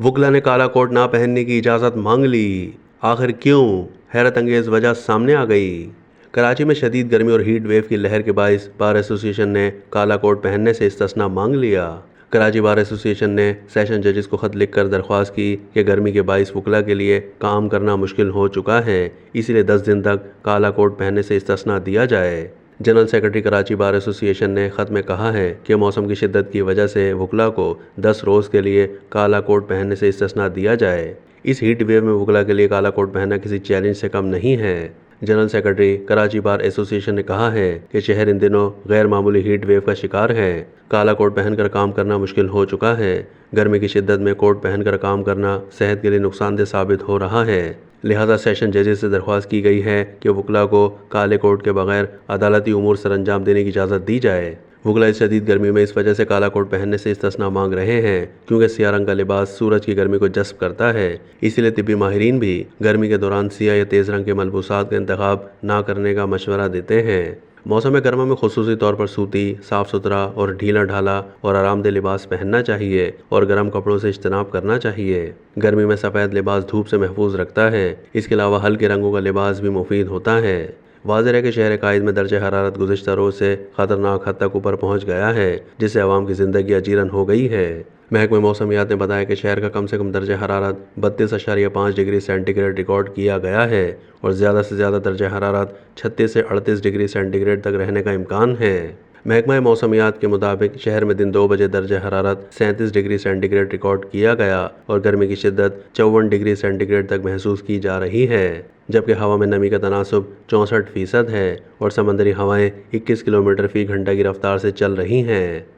وکلا نے کالا کوٹ نہ پہننے کی اجازت مانگ لی، آخر کیوں؟ حیرت انگیز وجہ سامنے آ گئی۔ کراچی میں شدید گرمی اور ہیٹ ویو کی لہر کے باعث بار ایسوسی ایشن نے کالا کوٹ پہننے سے استثناء مانگ لیا۔ کراچی بار ایسوسی ایشن نے سیشن ججز کو خط لکھ کر درخواست کی کہ گرمی کے باعث وکلا کے لیے کام کرنا مشکل ہو چکا ہے، اس لیے 10 دن تک کالا کوٹ پہننے سے استثناء دیا جائے۔ جنرل سیکرٹری کراچی بار ایسوسی ایشن نے خط میں کہا ہے کہ موسم کی شدت کی وجہ سے وکلا کو 10 روز کے لیے کالا کوٹ پہننے سے استثناء دیا جائے۔ اس ہیٹ ویو میں وکلا کے لیے کالا کوٹ پہننا کسی چیلنج سے کم نہیں ہے۔ جنرل سیکرٹری کراچی بار ایسوسی ایشن نے کہا ہے کہ شہر ان دنوں غیر معمولی ہیٹ ویو کا شکار ہے۔ کالا کوٹ پہن کر کام کرنا مشکل ہو چکا ہے۔ گرمی کی شدت میں کوٹ پہن کر کام کرنا صحت کے لیے نقصان دہ ثابت ہو رہا ہے، لہذا سیشن ججز سے درخواست کی گئی ہے کہ وکلا کو کالے کوٹ کے بغیر عدالتی امور سر انجام دینے کی اجازت دی جائے۔ وکلا اس شدید گرمی میں اس وجہ سے کالا کوٹ پہننے سے استثناء مانگ رہے ہیں کیونکہ سیاہ رنگ کا لباس سورج کی گرمی کو جذب کرتا ہے، اسی لیے طبی ماہرین بھی گرمی کے دوران سیاہ یا تیز رنگ کے ملبوسات کا انتخاب نہ کرنے کا مشورہ دیتے ہیں۔ موسم گرما میں خصوصی طور پر سوتی، صاف ستھرا اور ڈھیلا ڈھالا اور آرام دہ لباس پہننا چاہیے اور گرم کپڑوں سے اجتناب کرنا چاہیے۔ گرمی میں سفید لباس دھوپ سے محفوظ رکھتا ہے، اس کے علاوہ ہلکے رنگوں کا لباس بھی مفید ہوتا ہے۔ واضح ہے کہ شہر قائد میں درجہ حرارت گزشتہ روز سے خطرناک حد تک اوپر پہنچ گیا ہے، جس سے عوام کی زندگی اجیرن ہو گئی ہے۔ محکمہ موسمیات نے بتایا کہ شہر کا کم سے کم درجہ حرارت 32.5 ڈگری سینٹی گریڈ ریکارڈ کیا گیا ہے اور زیادہ سے زیادہ درجہ حرارت 36 سے 38 ڈگری سینٹی گریڈ تک رہنے کا امکان ہے۔ محکمہ موسمیات کے مطابق شہر میں دن 2 بجے درجہ حرارت 37 ڈگری سینٹی گریڈ ریکارڈ کیا گیا اور گرمی کی شدت 54 ڈگری سینٹی گریڈ تک محسوس کی جا رہی ہے، جبکہ ہوا میں نمی کا تناسب 64% ہے اور سمندری ہوائیں 21 کلومیٹر فی گھنٹہ کی رفتار سے چل رہی ہیں۔